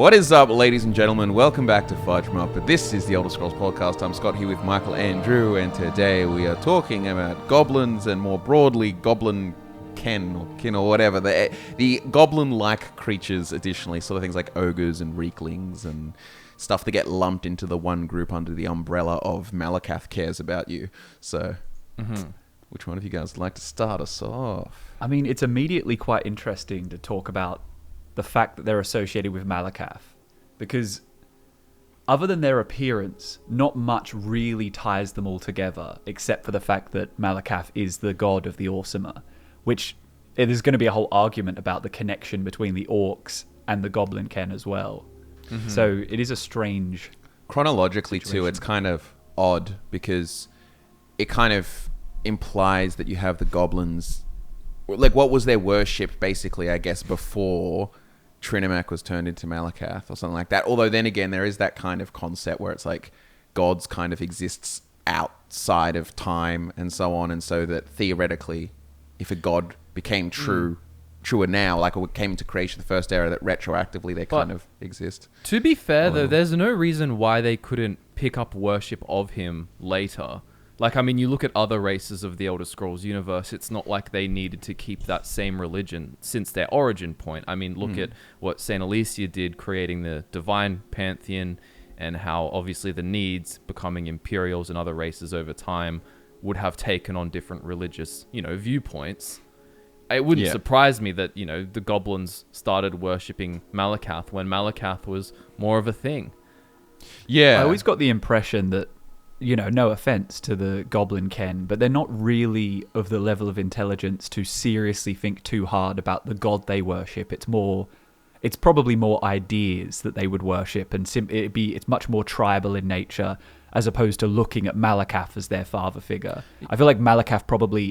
What is up, ladies and gentlemen? Welcome back to FudgeMuppet. This is the Elder Scrolls Podcast. I'm Scott here with Michael and Drew, and today we are talking about goblins and more broadly goblin-ken or kin or whatever. The goblin-like creatures additionally, sort of things like ogres and rieklings and stuff that get lumped into the one group under the umbrella of Malakath cares about you. So, which one of you guys would like to start us off? I mean, it's immediately quite interesting to talk about the fact that they're associated with Malakath, because other than their appearance, not much really ties them all together, except for the fact that Malakath is the god of the Orsimer, which there's going to be a whole argument about the connection between the orcs and the goblin-ken as well. Mm-hmm. So it is a strange chronologically situation. Too, it's kind of odd because it kind of implies that you have the goblins, like what was their worship basically, I guess, before Trinimac was turned into Malakath or something like that. Although then again, there is that kind of concept where it's like gods kind of exists outside of time and so on. And so that theoretically, if a god became truer now, like it came into creation the first era, that retroactively they kind of exist. To be fair though, there's no reason why they couldn't pick up worship of him later. Like, I mean, you look at other races of the Elder Scrolls universe, it's not like they needed to keep that same religion since their origin point. I mean, look at what St. Alicia did, creating the Divine Pantheon, and how obviously the Needs, becoming Imperials and other races over time, would have taken on different religious, viewpoints. It wouldn't surprise me that, the goblins started worshipping Malakath when Malakath was more of a thing. Yeah. I always got the impression that, no offense to the goblin-ken, but they're not really of the level of intelligence to seriously think too hard about the god they worship. It's probably more ideas that they would worship, and it's much more tribal in nature, as opposed to looking at Malakath as their father figure. I feel like Malakath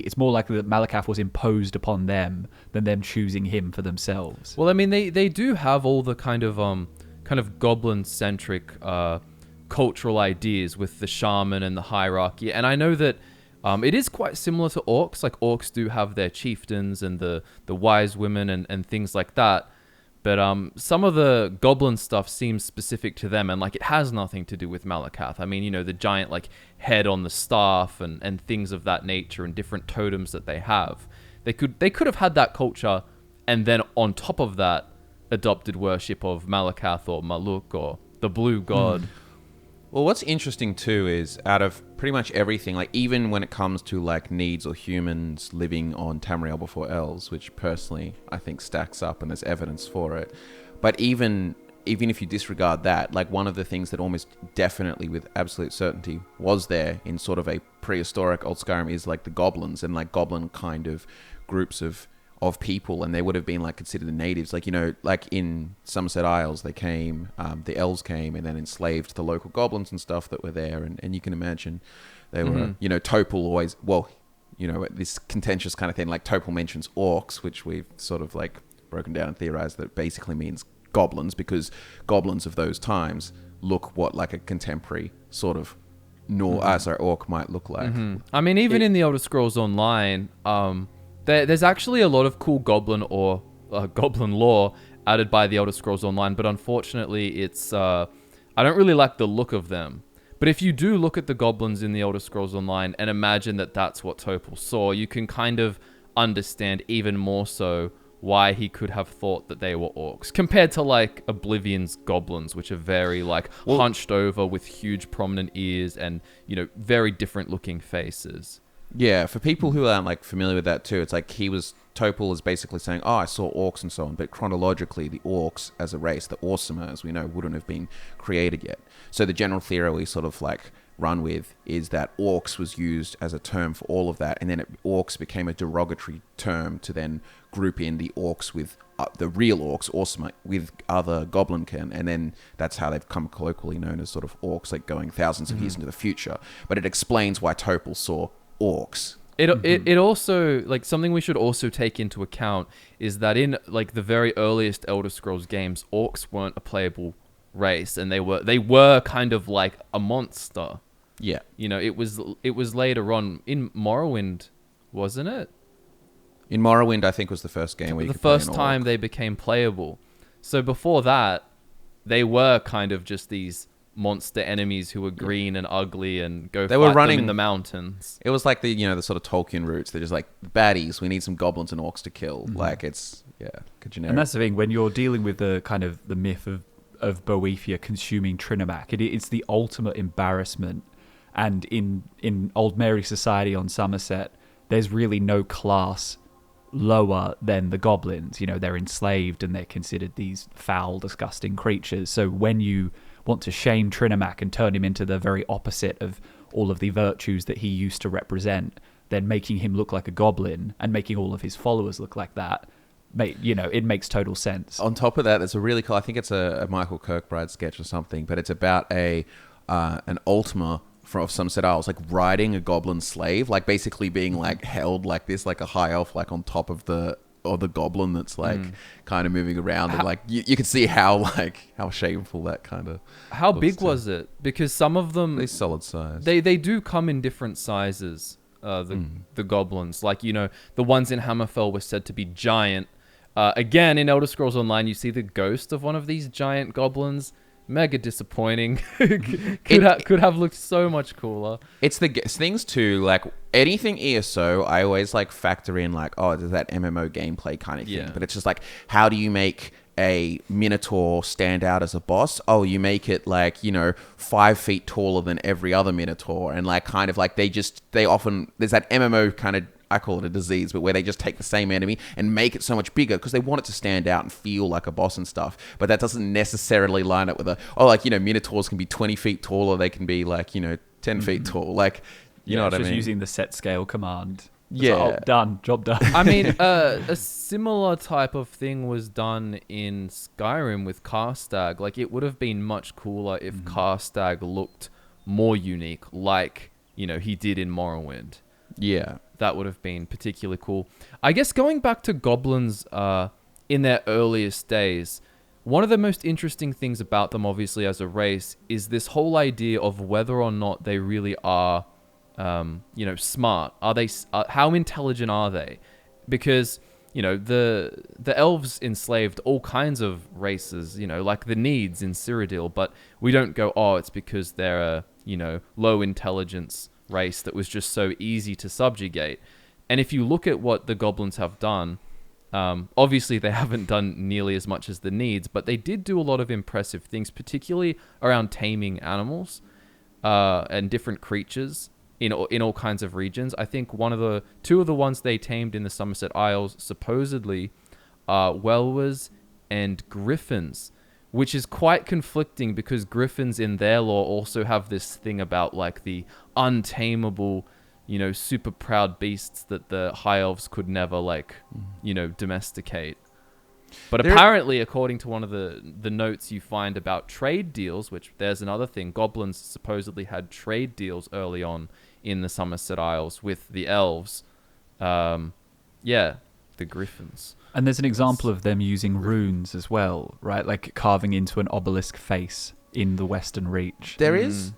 it's more likely that Malakath was imposed upon them than them choosing him for themselves. Well, I mean, they do have all the kind of goblin-centric cultural ideas with the shaman and the hierarchy, and I know that it is quite similar to orcs. Like, orcs do have their chieftains and the wise women and things like that, but some of the goblin stuff seems specific to them, and like it has nothing to do with Malakath. I mean, the giant like head on the staff and things of that nature, and different totems that they have. They could have had that culture, and then on top of that adopted worship of Malakath or Maluk or the blue god. Well, what's interesting too is out of pretty much everything, like even when it comes to like Needs or humans living on Tamriel before elves, which personally I think stacks up and there's evidence for it. But even if you disregard that, like one of the things that almost definitely with absolute certainty was there in sort of a prehistoric Old Skyrim is like the goblins and like goblin kind of groups of people, and they would have been like considered the natives, like like in Somerset Isles they came, the elves came and then enslaved the local goblins and stuff that were there, and you can imagine they were Topol always, this contentious kind of thing, like Topol mentions orcs, which we've sort of like broken down and theorized that basically means goblins, because goblins of those times look what like a contemporary sort of orc might look like. I mean, even in the Elder Scrolls Online, there's actually a lot of cool goblin or goblin lore added by the Elder Scrolls Online, but unfortunately it's I don't really like the look of them. But if you do look at the goblins in the Elder Scrolls Online and imagine that that's what Topol saw, you can kind of understand even more so why he could have thought that they were orcs, compared to like Oblivion's goblins, which are very like hunched over with huge prominent ears and very different looking faces. Yeah, for people who aren't like familiar with that too, it's like Topol is basically saying, oh, I saw orcs and so on, but chronologically the orcs as a race, the Orsimer, as we know, wouldn't have been created yet. So the general theory we sort of like run with is that orcs was used as a term for all of that, and then orcs became a derogatory term to then group in the orcs with the real orcs, Orsimer, with other goblin-ken, and then that's how they've come colloquially known as sort of orcs, like going thousands of years into the future. But it explains why Topol saw orcs. It also, like, something we should also take into account is that in like the very earliest Elder Scrolls games, orcs weren't a playable race, and they were kind of like a monster. Yeah. It was later on in Morrowind, wasn't it? In Morrowind, I think was the first game where you the first time they became playable. So before that, they were kind of just these monster enemies who were green and ugly and They fight were running them in the mountains. It was like the sort of Tolkien roots. They're just like baddies. We need some goblins and orcs to kill. Like it's generic. And that's the thing when you're dealing with the kind of the myth of Boethia consuming Trinomac. It's the ultimate embarrassment. And in Old Mary society on Somerset, there's really no class lower than the goblins. They're enslaved and they're considered these foul, disgusting creatures. So when you want to shame Trinomac and turn him into the very opposite of all of the virtues that he used to represent, then making him look like a goblin and making all of his followers look like that, it makes total sense. On top of that, there's a really cool, I think it's a Michael Kirkbride sketch or something, but it's about an Ultima of Somerset Isles, like riding a goblin slave, like basically being like held like this, like a high elf, like on top of the goblin that's like kind of moving around, and like you can see how shameful that kind of. How big was it? Because some of them, they're solid size. They do come in different sizes. The goblins, like the ones in Hammerfell were said to be giant. Again, in Elder Scrolls Online, you see the ghost of one of these giant goblins. Mega disappointing. could have looked so much cooler. It's the things too, like anything ESO, I always like factor in like, oh, there's that MMO gameplay kind of thing. But it's just like, how do you make a Minotaur stand out as a boss? Oh, you make it like 5 feet taller than every other Minotaur, and like kind of like they often there's that MMO kind of, I call it a disease, but where they just take the same enemy and make it so much bigger because they want it to stand out and feel like a boss and stuff. But that doesn't necessarily line up with Minotaurs can be 20 feet taller. They can be like, 10 feet tall. Like, you know what I mean? Just using the set scale command. Job done. I mean, a similar type of thing was done in Skyrim with Karstag. Like, it would have been much cooler if Karstag looked more unique, like, he did in Morrowind. Yeah. That would have been particularly cool. I guess going back to goblins in their earliest days, one of the most interesting things about them, obviously, as a race, is this whole idea of whether or not they really are, smart. Are they? How intelligent are they? Because the elves enslaved all kinds of races, like the Needs in Cyrodiil, but we don't go, oh, it's because they're a low intelligence race that was just so easy to subjugate. And if you look at what the goblins have done, obviously they haven't done nearly as much as the Needs, but they did do a lot of impressive things, particularly around taming animals and different creatures in all kinds of regions. I think two of the ones they tamed in the Somerset Isles supposedly are Welwers and Griffins, which is quite conflicting because Griffins in their lore also have this thing about like the untamable, super proud beasts that the High Elves could never domesticate. But apparently, according to one of the notes you find about trade deals, which there's another thing, goblins supposedly had trade deals early on in the Somerset Isles with the elves. The Griffins. And there's an example of them using runes as well, right? Like carving into an obelisk face in the Western Reach. There is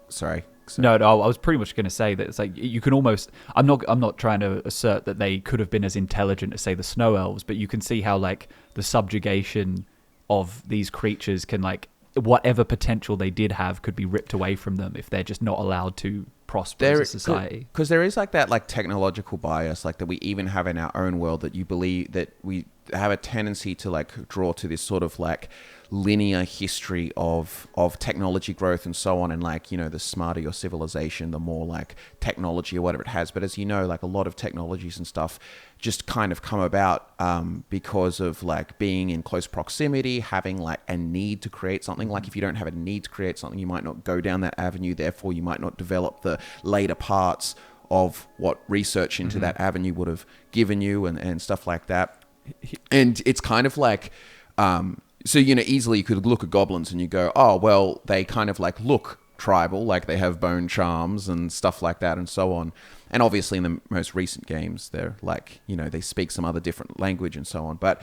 sorry. No, I was pretty much going to say that it's like you can almost. I'm not trying to assert that they could have been as intelligent as say the Snow Elves, but you can see how like the subjugation of these creatures can whatever potential they did have could be ripped away from them if they're just not allowed to prosper as a society. Because there is that technological bias that we even have in our own world, that you believe that we have a tendency to draw to this sort of linear history of technology growth and so on, and the smarter your civilization, the more technology or whatever it has. But as you know, a lot of technologies and stuff just kind of come about because of being in close proximity, having a need to create something. If you don't have a need to create something, you might not go down that avenue, therefore you might not develop the later parts of what research into that avenue would have given you and stuff like that. And it's kind of so, easily you could look at goblins and you go, oh, well, they kind of look tribal, they have bone charms and stuff like that and so on. And obviously in the most recent games, they're they speak some other different language and so on. But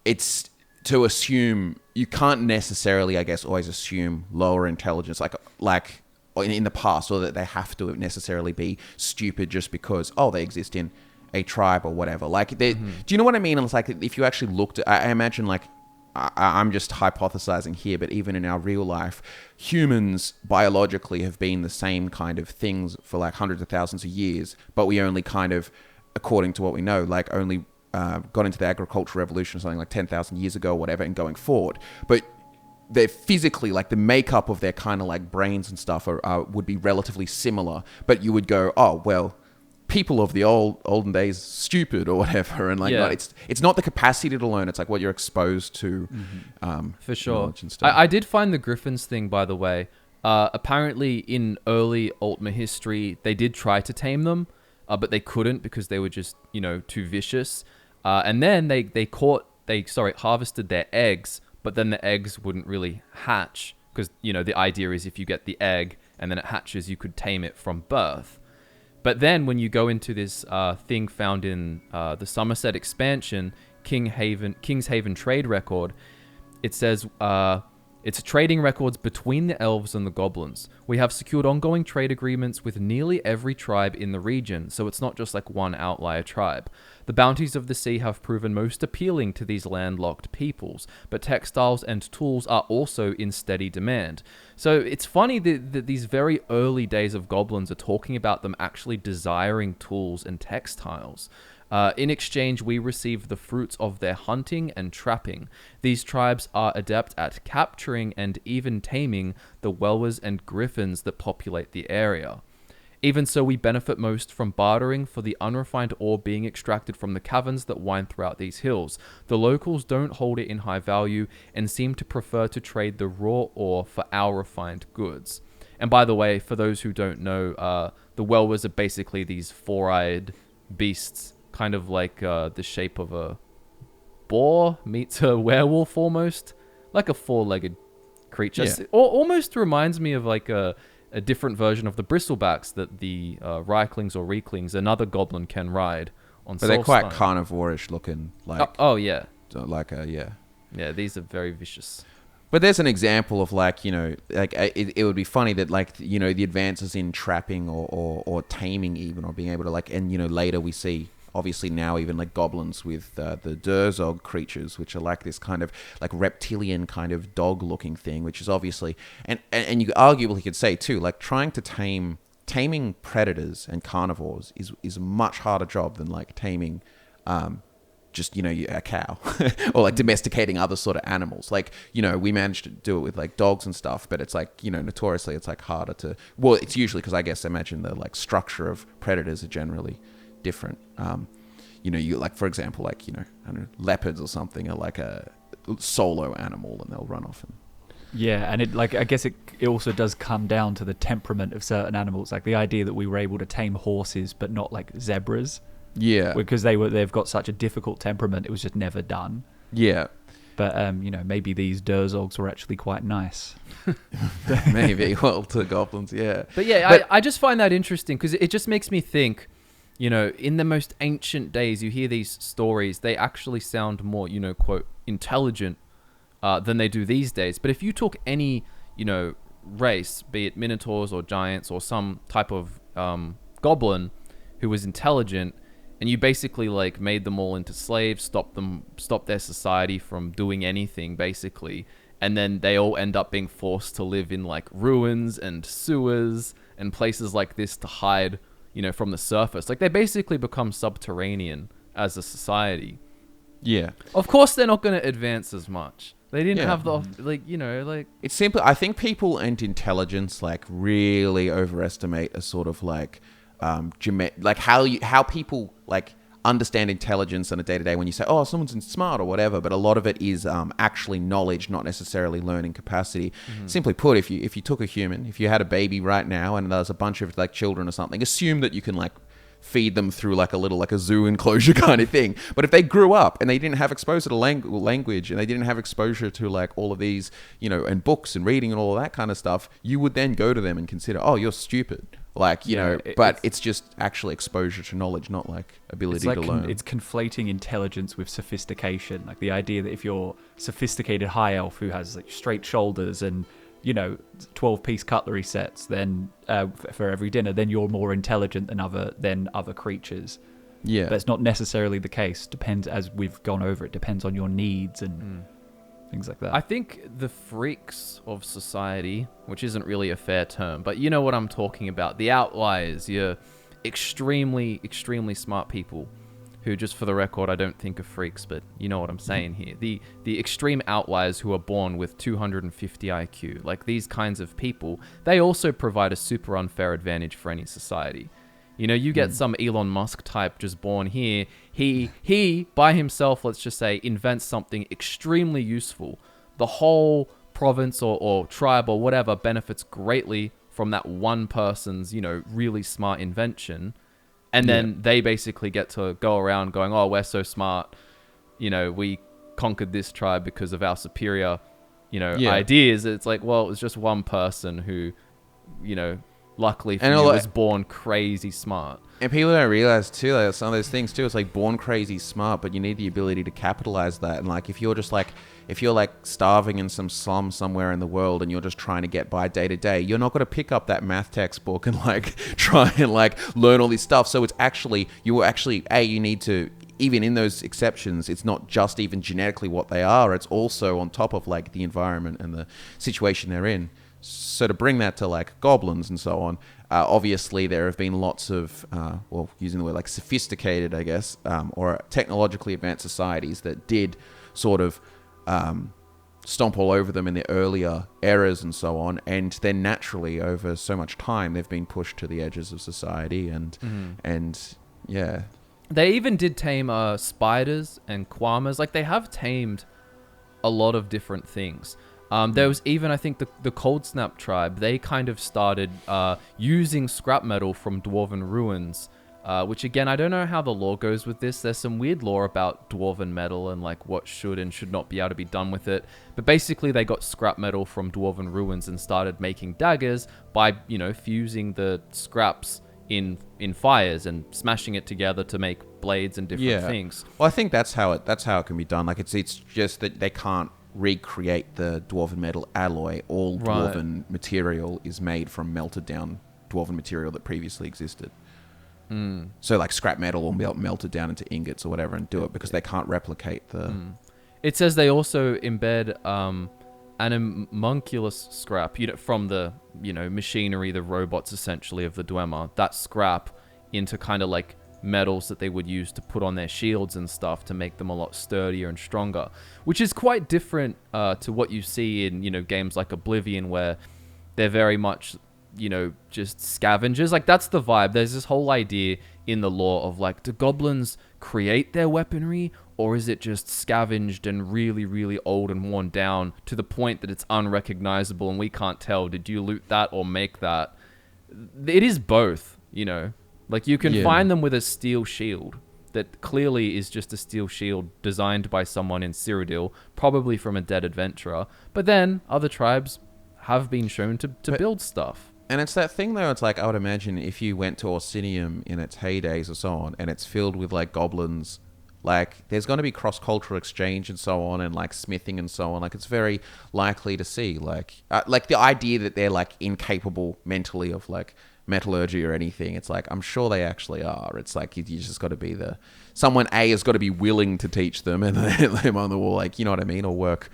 it's to assume, you can't necessarily, I guess, always assume lower intelligence, in the past, or that they have to necessarily be stupid just because, oh, they exist in a tribe or whatever. Do you know what I mean? And it's if you actually looked at, I imagine I'm just hypothesizing here, but even in our real life, humans biologically have been the same kind of things for like hundreds of thousands of years, but we only kind of, according to what we know, like only got into the agricultural revolution or something like 10,000 years ago or whatever, and going forward. But they're physically, like the makeup of their kind of like brains and stuff would be relatively similar, but you would go, oh, well, people of the olden days stupid or whatever, and like it's not the capacity to learn, it's like what you're exposed to. For sure. And stuff. I did find the Griffins thing, by the way. Apparently in early Altmer history they did try to tame them, but they couldn't because they were just too vicious, and then they harvested their eggs, but then the eggs wouldn't really hatch because the idea is if you get the egg and then it hatches, you could tame it from birth. But then when you go into this thing found in the Somerset expansion, Kingshaven trade record, it says it's trading records between the elves and the goblins. We have secured ongoing trade agreements with nearly every tribe in the region, so it's not just like one outlier tribe. The bounties of the sea have proven most appealing to these landlocked peoples, but textiles and tools are also in steady demand. So it's funny that these very early days of goblins are talking about them actually desiring tools and textiles. In exchange, we receive the fruits of their hunting and trapping. These tribes are adept at capturing and even taming the Welwers and Griffins that populate the area. Even so, we benefit most from bartering for the unrefined ore being extracted from the caverns that wind throughout these hills. The locals don't hold it in high value and seem to prefer to trade the raw ore for our refined goods. And by the way, for those who don't know, the Welwers are basically these four-eyed beasts, kind of like the shape of a boar meets a werewolf, almost like a four-legged creature. Yeah. Almost reminds me of like a different version of the bristlebacks that the rieklings or rieklings, another goblin, can ride on. But they're quite carnivore-ish looking, like yeah, yeah, these are very vicious. But there's an example of like it would be funny that like the advances in trapping or taming even, or being able to like, and later we see obviously now even like goblins with the Durzog creatures, which are like this kind of like reptilian kind of dog looking thing, which is obviously and you arguably could say too, like trying to taming predators and carnivores is a much harder job than like taming just a cow or like domesticating other sort of animals. Like we managed to do it with like dogs and stuff, but it's like notoriously it's like harder to, well, it's usually because I guess I imagine the like structure of predators are generally different. You like, for example, like I don't know, leopards or something are like a solo animal and they'll run off. Yeah, and it like I guess it also does come down to the temperament of certain animals, like the idea that we were able to tame horses but not like zebras. Yeah, because they've got such a difficult temperament, it was just never done. Yeah, but maybe these Durzogs were actually quite nice. Maybe, well, to goblins, yeah. But yeah, I just find that interesting because it just makes me think. In the most ancient days, you hear these stories, they actually sound more, quote, intelligent than they do these days. But if you took any, race, be it minotaurs or giants or some type of goblin who was intelligent, and you basically like made them all into slaves, stopped their society from doing anything, basically, and then they all end up being forced to live in like ruins and sewers and places like this to hide from the surface. Like they basically become subterranean as a society. Yeah. Of course they're not going to advance as much. They didn't have the, like... It's simply, I think people and intelligence like really overestimate a sort of like, like how people like understand intelligence on a day-to-day when you say, oh, someone's smart or whatever, but a lot of it is actually knowledge, not necessarily learning capacity. Mm-hmm. Simply put, if you took a human, if you had a baby right now and there's a bunch of like children or something, assume that you can like feed them through like a little like a zoo enclosure kind of thing. But if they grew up and they didn't have exposure to language and they didn't have exposure to like all of these, and books and reading and all of that kind of stuff, you would then go to them and consider, oh, you're stupid. Like, it's just actually exposure to knowledge, not like ability to learn. It's conflating intelligence with sophistication. Like the idea that if you're sophisticated high elf who has like straight shoulders and 12-piece cutlery sets, then for every dinner, then you're more intelligent than other creatures. Yeah, but it's not necessarily the case. Depends, as we've gone over, it depends on your needs and things like that. I think the freaks of society, which isn't really a fair term, but you know what I'm talking about. The outliers, your extremely, extremely smart people who, just for the record, I don't think are freaks, but you know what I'm saying here. The extreme outliers who are born with 250 IQ, like these kinds of people, they also provide a super unfair advantage for any society. You know, you get some Elon Musk type just born here. He by himself, let's just say, invents something extremely useful. The whole province or tribe or whatever benefits greatly from that one person's, you know, really smart invention. And then they basically get to go around going, oh, we're so smart. You know, we conquered this tribe because of our superior, you know, ideas. It's like, well, it was just one person who, you know, luckily for you, was born crazy smart. And people don't realize too, like some of those things too, it's like born crazy smart, but you need the ability to capitalize that. And like, if you're like starving in some slum somewhere in the world and you're just trying to get by day to day, you're not going to pick up that math textbook and like try and like learn all this stuff. So it's actually, you need to, even in those exceptions, it's not just even genetically what they are, it's also on top of like the environment and the situation they're in. So to bring that to like goblins and so on, obviously there have been lots of, using the word like sophisticated, I guess, or technologically advanced societies that did sort of stomp all over them in the earlier eras and so on. And then naturally over so much time, they've been pushed to the edges of society and yeah. They even did tame spiders and quamas. Like they have tamed a lot of different things. There was even, I think, the Cold Snap tribe. They kind of started using scrap metal from dwarven ruins, which again, I don't know how the lore goes with this. There's some weird lore about dwarven metal and like what should and should not be able to be done with it. But basically, they got scrap metal from dwarven ruins and started making daggers by, you know, fusing the scraps in fires and smashing it together to make blades and different things. Well, I think that's how it can be done. Like it's just that they can't recreate the dwarven metal alloy. All dwarven material is made from melted down dwarven material that previously existed. So like scrap metal will be melted down into ingots or whatever and do it because they can't replicate the... It says they also embed animunculus scrap, you know, from the, you know, machinery, the robots essentially of the Dwemer, that scrap into kind of like metals that they would use to put on their shields and stuff to make them a lot sturdier and stronger, which is quite different to what you see in, you know, games like Oblivion, where they're very much, you know, just scavengers. Like that's the vibe. There's this whole idea in the lore of like, do goblins create their weaponry, or is it just scavenged and really, really old and worn down to the point that it's unrecognizable and we can't tell, did you loot that or make that? It is both, you know. Like, you can find them with a steel shield that clearly is just a steel shield designed by someone in Cyrodiil, probably from a dead adventurer. But then other tribes have been shown to build stuff. And it's that thing, though, it's like, I would imagine if you went to Orsinium in its heydays or so on, and it's filled with, like, goblins, like, there's going to be cross-cultural exchange and so on, and, like, smithing and so on. Like, it's very likely to see, like the idea that they're, like, incapable mentally of, like, metallurgy or anything, it's like, I'm sure they actually are. It's like, you just got to be someone has got to be willing to teach them and then them on the wall, like, you know what I mean, or work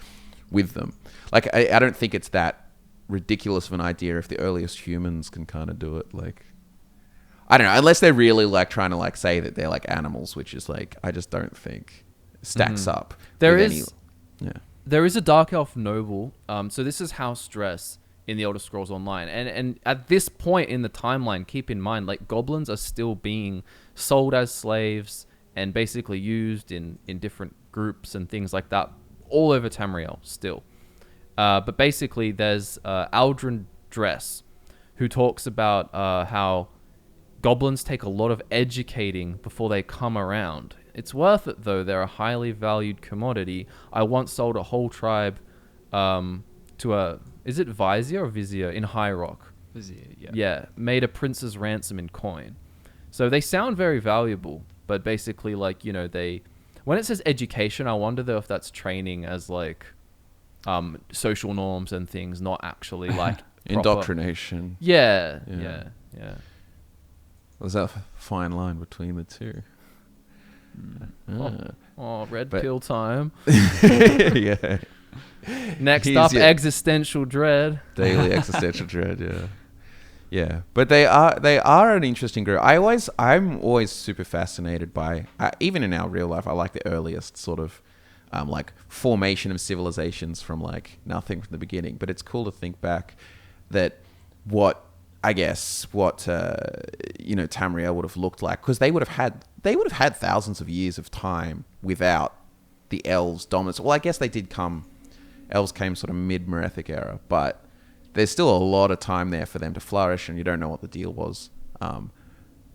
with them. Like, I don't think it's that ridiculous of an idea if the earliest humans can kind of do it. Like, I don't know, unless they're really like trying to like say that they're like animals, which is like, I just don't think stacks up. There is a Dark Elf noble. So this is House Dress in the Elder Scrolls Online. And at this point in the timeline, keep in mind, like, goblins are still being sold as slaves and basically used in different groups and things like that all over Tamriel still. But basically, there's Aldrin Dress, who talks about how goblins take a lot of educating before they come around. It's worth it, though. They're a highly valued commodity. I once sold a whole tribe to a... Is it Vizier or Vizier in High Rock? Vizier, yeah. Yeah, made a prince's ransom in coin. So they sound very valuable, but basically, like, you know, they... When it says education, I wonder, though, if that's training as, like, social norms and things, not actually, like... Indoctrination. Yeah. There's that fine line between the two. Red pill time. Yeah. Next Here's up, your existential dread. daily existential dread. Yeah. Yeah, but they are an interesting group. I'm always super fascinated by even in our real life. I like the earliest sort of like formation of civilizations from like nothing from the beginning. But it's cool to think back that what Tamriel would have looked like, because they would have had thousands of years of time without the elves' dominance. Well, I guess they did come. Elves came sort of mid-Merethic era, but there's still a lot of time there for them to flourish, and you don't know what the deal was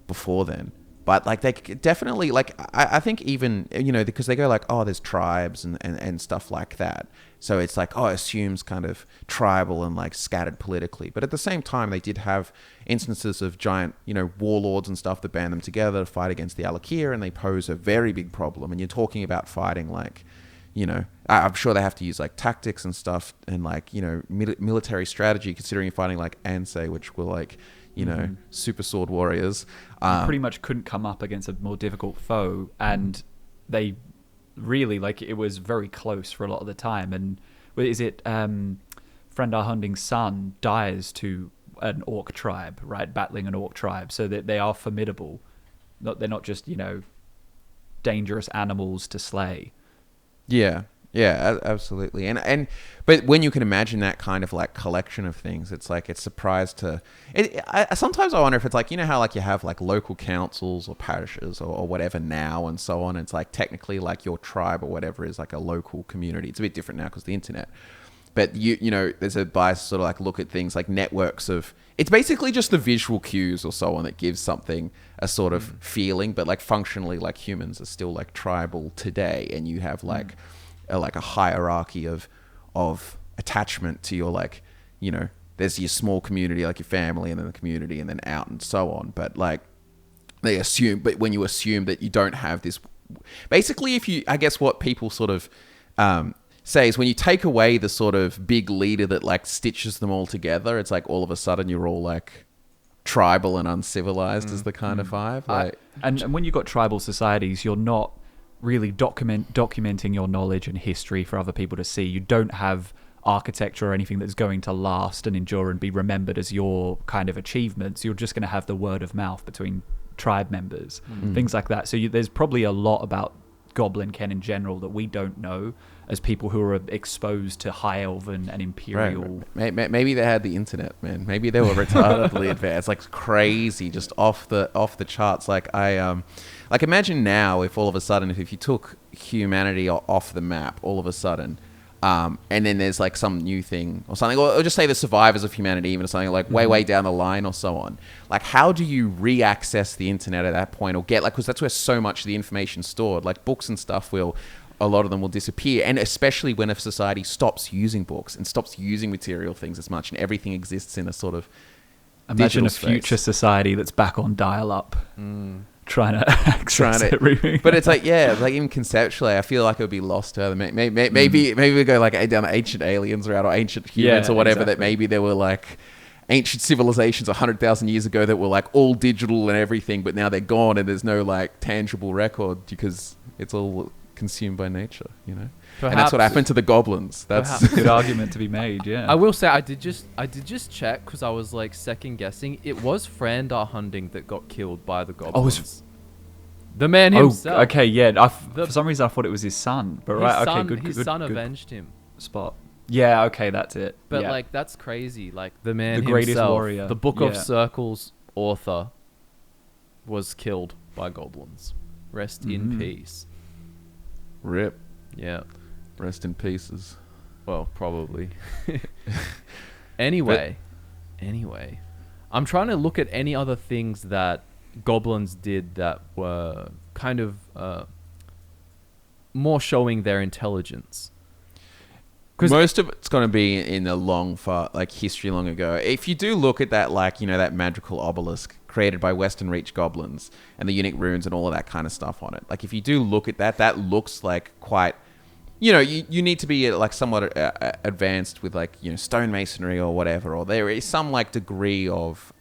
before then. But like they definitely like I think even because they go like, oh, there's tribes and stuff like that. So it's like, oh, it assumes kind of tribal and like scattered politically. But at the same time, they did have instances of giant warlords and stuff that band them together to fight against the Alakir, and they pose a very big problem. And you're talking about fighting like, I'm sure they have to use like tactics and stuff and like, military strategy, considering you're fighting like Ansei, which were like, super sword warriors. You pretty much couldn't come up against a more difficult foe, and they really, like, it was very close for a lot of the time. And is it Frendar Hunding's son dies to an orc tribe, right? Battling an orc tribe, so that they are formidable. They're not just, dangerous animals to slay. Yeah, absolutely. But when you can imagine that kind of like collection of things, it's like it's surprised to. Sometimes I wonder if it's like, how like you have like local councils or parishes or whatever now and so on. It's like technically like your tribe or whatever is like a local community. It's a bit different now because the internet. But there's a bias to sort of like look at things like networks of. It's basically just the visual cues or so on that gives something a sort of feeling, but like functionally, like humans are still like tribal today, and you have like a hierarchy of attachment to your like, there's your small community, like your family, and then the community, and then out and so on. But like but when you assume that you don't have this, basically, I guess what people sort of say is when you take away the sort of big leader that like stitches them all together, it's like all of a sudden you're all like tribal and uncivilized is the kind of vibe. Like, and when you've got tribal societies, you're not really documenting your knowledge and history for other people to see. You don't have architecture or anything that's going to last and endure and be remembered as your kind of achievements. You're just going to have the word of mouth between tribe members, things like that. So there's probably a lot about goblin-ken in general that we don't know as people who are exposed to high elven and imperial. Right. Maybe they had the internet, man. Maybe they were retardedly advanced, like crazy, just off the charts. Like like imagine now if all of a sudden if you took humanity off the map, all of a sudden, and then there's like some new thing or something, or just say the survivors of humanity, even something like way down the line or so on. Like, how do you re-access the internet at that point, or get like, because that's where so much of the information's stored. Like books and stuff a lot of them will disappear, and especially when a society stops using books and stops using material things as much, and everything exists in a sort of imagine a space. Future society that's back on dial-up. Trying to access everything. But it's like, like even conceptually, I feel like it would be lost to them. Maybe we go like down the ancient aliens route or ancient humans or whatever, exactly. That maybe there were like ancient civilizations 100,000 years ago that were like all digital and everything, but now they're gone and there's no like tangible record because it's all consumed by nature, Perhaps, and that's what happened to the goblins. That's a good argument to be made. Yeah, I will say I did just check because I was like second guessing. It was Frendar Hunding that got killed by the goblins. The man himself. Oh, okay, yeah. For some reason I thought it was his son, but his son avenged him. Spot. Yeah, okay, that's it. But like that's crazy. Like the man the himself, greatest warrior, the Book of Circles author, was killed by goblins. Rest in peace. Rip. Yeah. Rest in pieces. Well, probably. Anyway, I'm trying to look at any other things that goblins did that were kind of more showing their intelligence. Most of it's going to be in a history long ago. If you do look at that, that magical obelisk created by Western Reach goblins and the unique runes and all of that kind of stuff on it. Like, if you do look at that, that looks like quite, you need to be like somewhat advanced with stonemasonry or whatever, or there is some degree of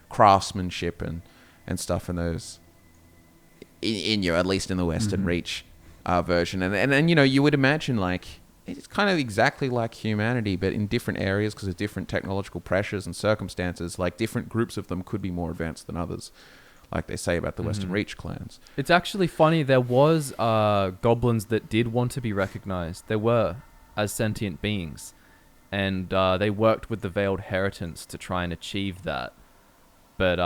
craftsmanship and stuff in those, at least in the Western Reach version. And then, you would imagine it's kind of exactly like humanity, but in different areas because of different technological pressures and circumstances. Like different groups of them could be more advanced than others, like they say about the Western Reach clans. It's actually funny. There was goblins that did want to be recognized. There were as sentient beings, and they worked with the Veiled Heritance to try and achieve that. But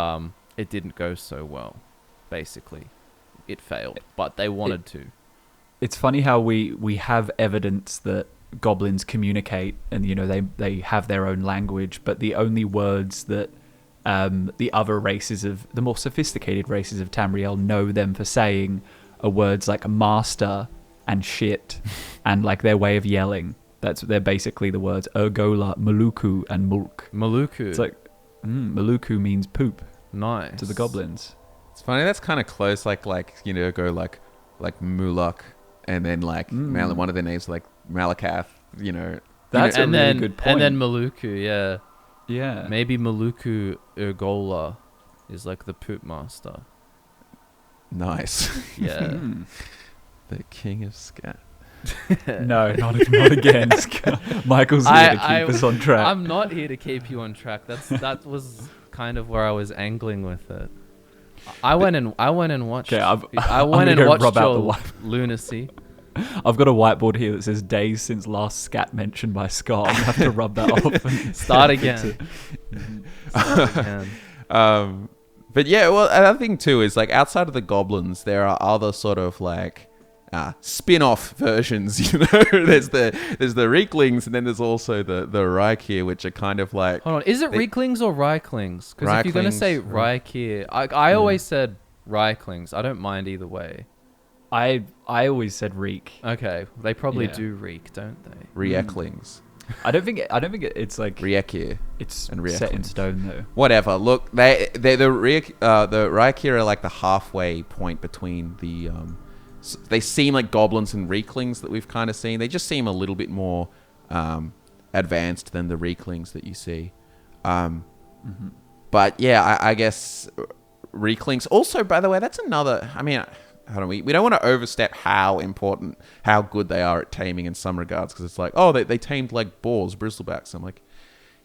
it didn't go so well. Basically, it failed. But they wanted to. It's funny how we have evidence that goblins communicate, and they have their own language, but the only words that the other races of the more sophisticated races of Tamriel know them for saying are words like master and shit, and like their way of yelling. They're basically the words Ergola, Maluku, and Mulk. Maluku. It's like Maluku means poop. Nice To the goblins. It's funny. That's kind of close. Like go like Muluk. And then one of their names like Malakath, That's a and really then, good point. And then Maluku, yeah. Yeah. Maybe Maluku Ergola is like the poop master. Nice. Yeah. The king of scat. No, not again. Michael's here to keep us on track. I'm not here to keep you on track. That was kind of where I was angling with it. I went and watched. Okay, I went and watched rub out your the lunacy. I've got a whiteboard here that says days since last scat mentioned by Scott. I have to rub that off. And Start again. But yeah, well, another thing too is like outside of the goblins, there are other sort of like spin-off versions. There's the rieklings, and then there's also the Rykir, which are kind of like. Hold on, is it rieklings or rieklings? Because if you're gonna say Rykir, I always said rieklings. I don't mind either way. I always said reek. Okay, they probably do reek, don't they? Rieklings. I don't think it's like Riekir. It's and set in stone though. Whatever. Look, the Rykir are like the halfway point between the. They seem like goblins and rieklings that we've kind of seen. They just seem a little bit more advanced than the rieklings that you see. But yeah, I guess rieklings. Also, by the way, that's another. I mean, we don't want to overstep how good they are at taming in some regards, because it's like, oh, they tamed like boars, bristlebacks. I'm like,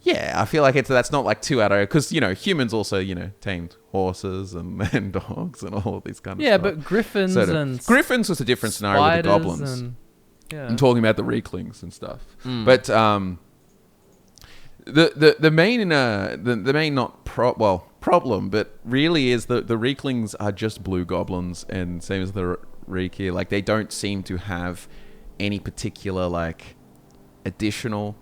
yeah, I feel like that's not like too out of, because humans also tamed horses and dogs and all of these kind of stuff. Yeah, but griffins griffins was a different scenario with the goblins. I'm talking about the rieklings and stuff. But the main problem, but really is the rieklings are just blue goblins, and same as the Rykir. Like they don't seem to have any particular like additional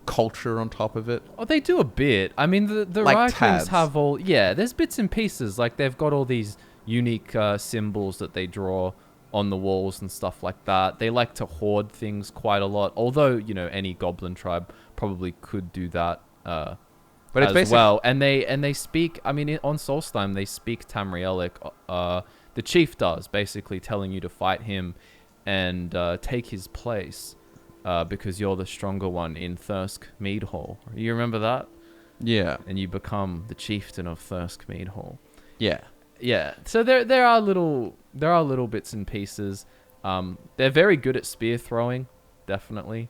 culture on top of it. Oh, they do a bit. I mean, the like rieklings have all. Yeah, there's bits and pieces. Like they've got all these unique symbols that they draw on the walls and stuff like that. They like to hoard things quite a lot. Although any goblin tribe probably could do that. But it's as well, and they speak. I mean, on Solstheim they speak Tamrielic. The chief does, basically telling you to fight him and take his place because you're the stronger one in Thirsk Mead Hall. You remember that? Yeah. And you become the chieftain of Thirsk Mead Hall. Yeah. Yeah. So there are little bits and pieces. They're very good at spear throwing, definitely.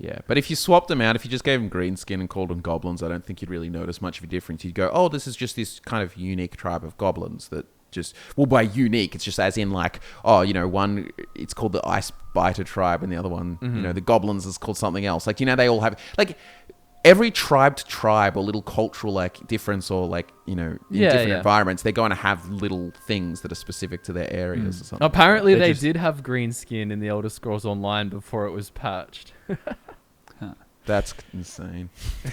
Yeah, but if you swapped them out, if you just gave them green skin and called them goblins, I don't think you'd really notice much of a difference. You'd go, oh, this is just this kind of unique tribe of goblins that just, well, by unique, it's just as in like, oh, one, it's called the Ice Biter tribe, and the other one, the goblins is called something else. Like, they all have, like, every tribe to tribe or little cultural, like, difference or, like, in different environments, they're going to have little things that are specific to their areas or something. Apparently, they did have green skin in the Elder Scrolls Online before it was patched. That's insane.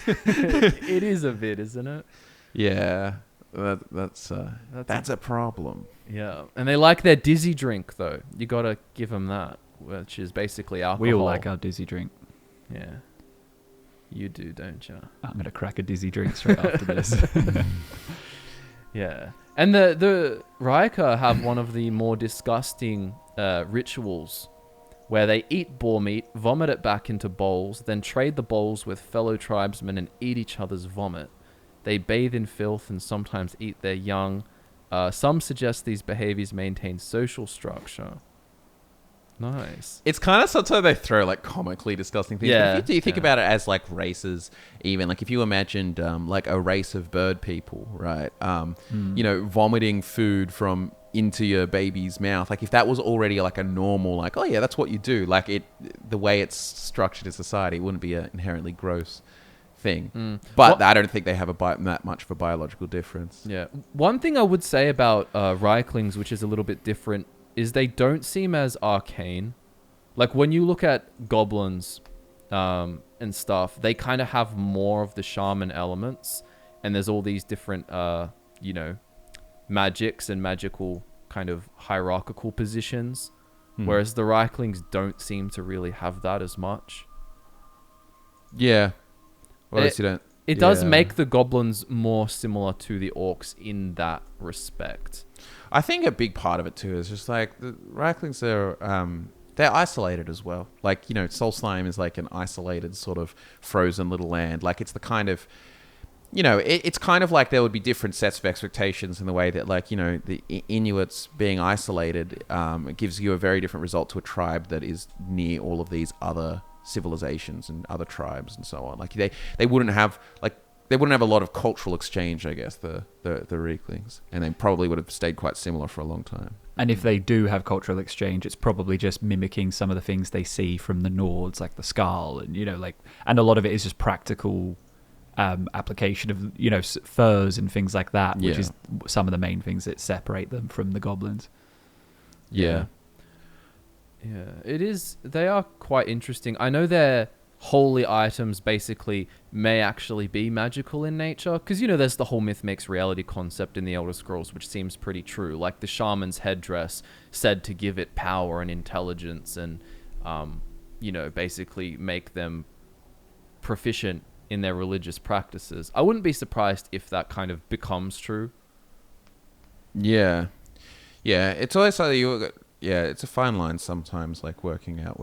It is a bit, isn't it? Yeah, that's a problem. Yeah, and they like their dizzy drink though. You gotta give them that, which is basically alcohol. We all like our dizzy drink. Yeah, you do, don't you? I'm gonna crack a dizzy drink straight after this. Yeah, and the Rykir have one of the more disgusting rituals, where they eat boar meat, vomit it back into bowls, then trade the bowls with fellow tribesmen and eat each other's vomit. They bathe in filth and sometimes eat their young. Some suggest these behaviors maintain social structure. Nice. It's kind of sometimes they throw like comically disgusting things. Yeah, But if you think yeah. about it as like races, even like if you imagined like a race of bird people, right? You know, vomiting food from into your baby's mouth. Like if that was already like a normal, like, oh yeah, that's what you do. Like the way it's structured in society, it wouldn't be an inherently gross thing. But I don't think they have that much of a biological difference. Yeah. One thing I would say about rieklings, which is a little bit different, is they don't seem as arcane. Like when you look at goblins and stuff, they kind of have more of the shaman elements, and there's all these different, you know, magics and magical kind of hierarchical positions, whereas the rieklings don't seem to really have that as much. Yeah. Well, at least you don't. It does make the goblins more similar to the orcs in that respect. I think a big part of it too is just like the rieklings are they're isolated as well. Like, you know, Soul Slime is like an isolated sort of frozen little land. Like it's the kind of, you know, it's kind of like there would be different sets of expectations in the way that, like, you know, the Inuits being isolated gives you a very different result to a tribe that is near all of these other civilizations and other tribes and so on. Like they wouldn't have a lot of cultural exchange, I guess, the rieklings, and they probably would have stayed quite similar for a long time. And if they do have cultural exchange, it's probably just mimicking some of the things they see from the Nords, like the skull, and, you know, like, and a lot of it is just practical application of, you know, furs and things like that, which is some of the main things that separate them from the goblins. Yeah. Yeah, it is. They are quite interesting. I know their holy items basically may actually be magical in nature, because, you know, there's the whole myth makes reality concept in the Elder Scrolls, which seems pretty true. Like the shaman's headdress said to give it power and intelligence and, you know, basically make them proficient in their religious practices. I wouldn't be surprised if that kind of becomes true. Yeah. Yeah. It's always like it's a fine line sometimes, like working out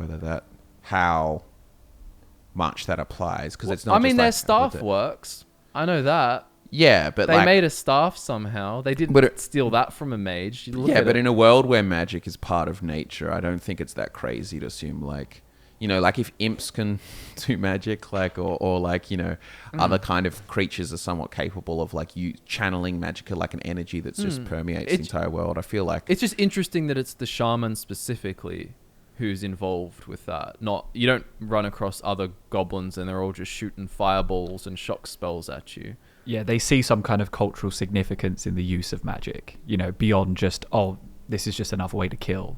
how much that applies, because it's not. I mean, just their like, staff works. I know that. Yeah, but they like, made a staff somehow. They didn't steal that from a mage. But in a world where magic is part of nature, I don't think it's that crazy to assume, like, you know, like if imps can do magic, like, or like, you know, other kind of creatures are somewhat capable of like you channeling magic, like an energy that's just permeates the entire world. I feel like it's just interesting that it's the shaman specifically who's involved with that. Not, you don't run across other goblins and they're all just shooting fireballs and shock spells at you. Yeah, they see some kind of cultural significance in the use of magic, you know, beyond just, oh, this is just another way to kill.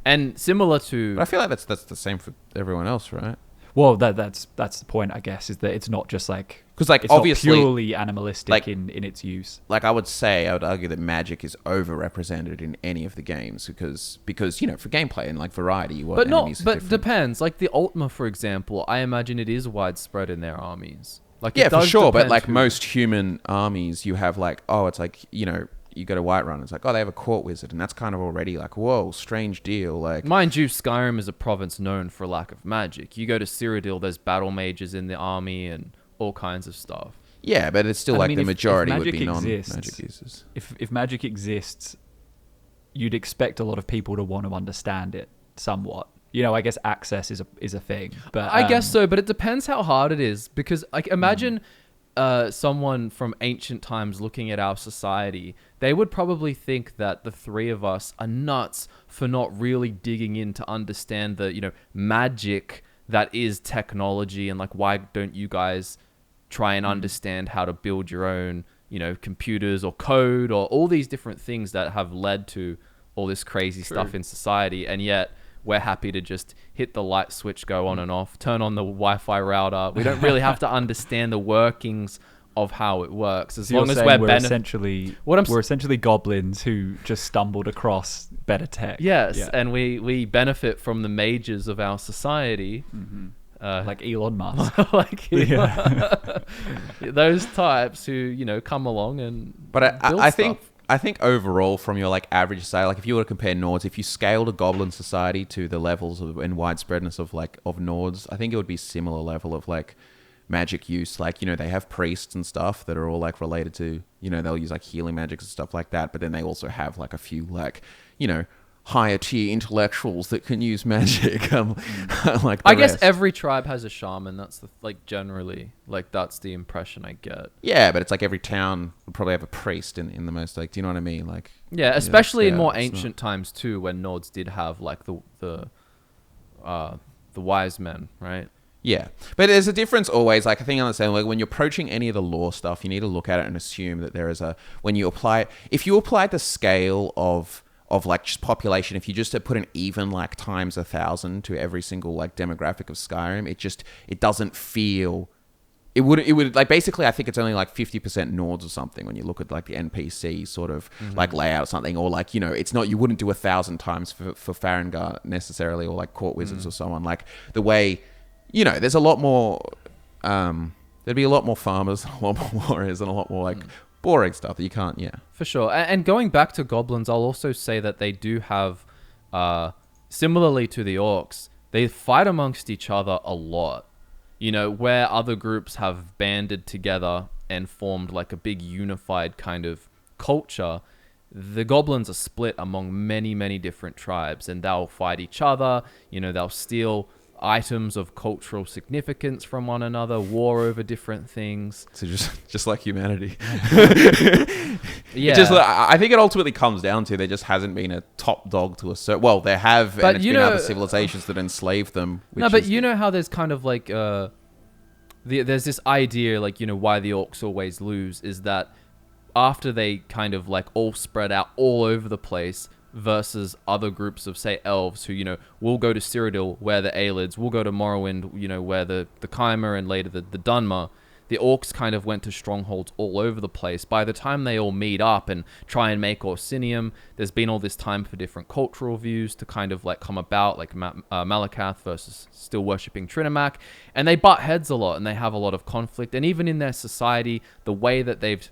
And similar to... But I feel like that's the same for everyone else, right? Well, that's the point, I guess, is that it's not just like... Because, like, it's obviously... not purely animalistic, like, in its use. Like, I would argue that magic is overrepresented in any of the games because you know, for gameplay and, like, variety, you want enemies But different. depends. Like, the Ultima, for example, I imagine it is widespread in their armies. Like, yeah, it does for sure, but, like, who... most human armies, you have, like, oh, it's like, you know... You go to Whiterun, it's like, oh, they have a court wizard, and that's kind of already like, whoa, strange deal. Like, mind you, Skyrim is a province known for lack of magic. You go to Cyrodiil, there's battle mages in the army and all kinds of stuff. Yeah, but it's still, I like, mean, the majority would be exists, non-magic users. If magic exists, you'd expect a lot of people to want to understand it somewhat. You know, I guess access is a thing. But I guess so, but it depends how hard it is, because, like, imagine someone from ancient times looking at our society. They would probably think that the three of us are nuts for not really digging in to understand the, you know, magic that is technology, and like, why don't you guys try and understand how to build your own, you know, computers or code or all these different things that have led to all this crazy stuff in society. And yet we're happy to just hit the light switch, go on and off, turn on the Wi-Fi router. We don't really have to understand the workings of how it works, as long as we're essentially goblins who just stumbled across better tech. Yes, yeah. And we benefit from the mages of our society, like Elon Musk, those types who, you know, come along and. But I think overall, from your like average society, like if you were to compare Nords, if you scaled a goblin society to the levels of and widespreadness of Nords, I think it would be similar level of like magic use. Like, you know, they have priests and stuff that are all like related to, you know, they'll use like healing magics and stuff like that. But then they also have like a few like, you know, higher tier intellectuals that can use magic. Like I guess rest. every tribe has a shaman. That's generally that's the impression I get. Yeah, but it's like every town would probably have a priest in the most, like, do you know what I mean? Like, Yeah, especially in yeah, more it's ancient times too, when Nords did have like the wise men, right? Yeah, but there's a difference always. Like, I think I understand, like, when you're approaching any of the lore stuff, you need to look at it and assume that there is when you apply, if you apply the scale of like just population, if you just put an even like times 1,000 to every single like demographic of Skyrim, it doesn't feel, it would like, basically I think it's only like 50% Nords or something when you look at like the NPC sort of like layout or something, or like, it's not, you wouldn't do 1,000 times for Farengar necessarily, or like court wizards or someone, like the way, there's a lot more, there'd be a lot more farmers, a lot more warriors, and a lot more like boring stuff that you can't, For sure. And going back to goblins, I'll also say that they do have, similarly to the orcs, they fight amongst each other a lot. Where other groups have banded together and formed like a big unified kind of culture, the goblins are split among many, many different tribes, and they'll fight each other. They'll steal items of cultural significance from one another, war over different things. So just like humanity. Yeah. I think it ultimately comes down to there just hasn't been a top dog to a certain... Well, there have, but and it's been other civilizations that enslaved them. But how there's kind of like... there's this idea, like, why the orcs always lose is that after they kind of like all spread out all over the place, versus other groups of, say, elves who, will go to Cyrodiil where the Aelids, will go to Morrowind, where the Chimer and later the Dunmer. The orcs kind of went to strongholds all over the place. By the time they all meet up and try and make Orsinium, there's been all this time for different cultural views to kind of like come about, like Malakath versus still worshipping Trinimac. And they butt heads a lot and they have a lot of conflict. And even in their society, the way that they've,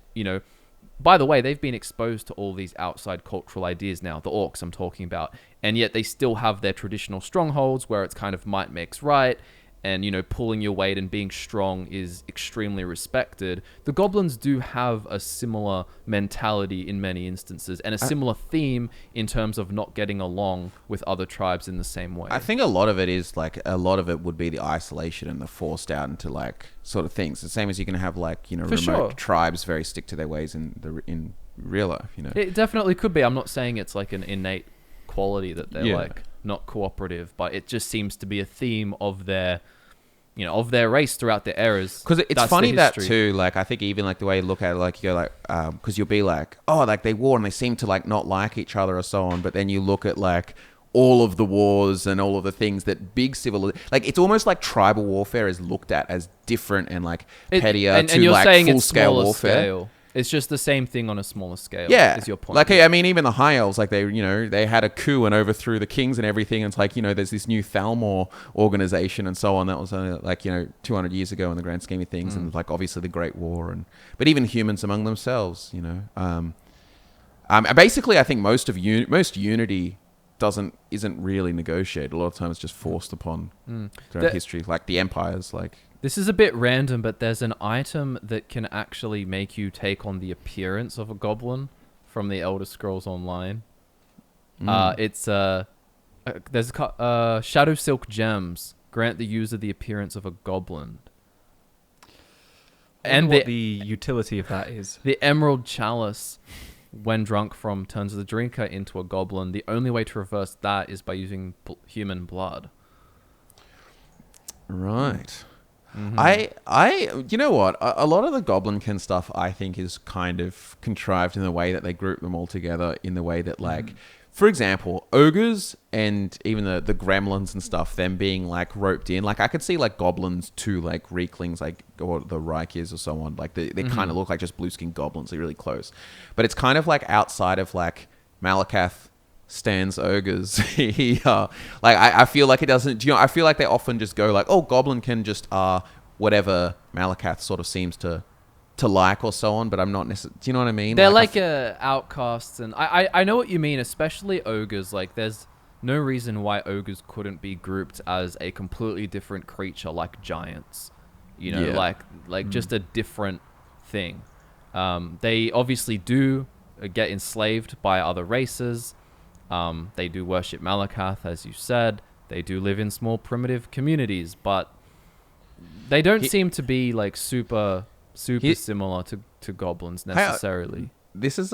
by the way, they've been exposed to all these outside cultural ideas now, the orcs I'm talking about, and yet they still have their traditional strongholds where it's kind of might makes right, and, pulling your weight and being strong is extremely respected. The goblins do have a similar mentality in many instances, and a similar theme in terms of not getting along with other tribes in the same way. I think a lot of it is like, a lot of it would be the isolation and the forced out into like sort of things. The same as you can have like, remote tribes very stick to their ways in real life, It definitely could be. I'm not saying it's like an innate quality that they're like not cooperative, but it just seems to be a theme of their race throughout the eras. Because it's funny that too, like, I think even like the way you look at it, like, you go like, because you'll be like, oh, like they war and they seem to like not like each other or so on, but then you look at like all of the wars and all of the things that big civil, like, it's almost like tribal warfare is looked at as different and like pettier and to you're like saying full it's scale smaller warfare. Scale. It's just the same thing on a smaller scale. Yeah, is your point. Like, I mean, even the High Elves, like they had a coup and overthrew the kings and everything. And it's like, there's this new Thalmor organization and so on. That was only like 200 years ago in the grand scheme of things, and like obviously the Great War, but even humans among themselves, basically, I think most unity isn't really negotiated. A lot of times, it's just forced upon throughout history, like the empires, like. This is a bit random, but there's an item that can actually make you take on the appearance of a goblin from the Elder Scrolls Online. It's there's Shadow Silk gems grant the user the appearance of a goblin. And what the utility of that is. The Emerald Chalice, when drunk from, turns the drinker into a goblin. The only way to reverse that is by using human blood. Right. Mm-hmm. You know what? A lot of the goblin-ken stuff I think is kind of contrived in the way that they group them all together, in the way that, like, for example, ogres and even the gremlins and stuff, them being like roped in. Like, I could see like goblins to like rieklings, like, or the rieklings or so on. Like, they kind of look like just blue skin goblins. They're really close, but it's kind of like outside of like Malakath stands ogres. I feel like it doesn't. I feel like they often just go like, oh, goblin-ken just whatever Malakath sort of seems to like or so on, but I'm not necessarily. Do you know what I mean? They're like outcasts, and I know what you mean, especially ogres. Like, there's no reason why ogres couldn't be grouped as a completely different creature, like giants. Like just a different thing. They obviously do get enslaved by other races. They do worship Malakath, as you said. They do live in small primitive communities, but they don't seem to be like super similar to goblins necessarily. This is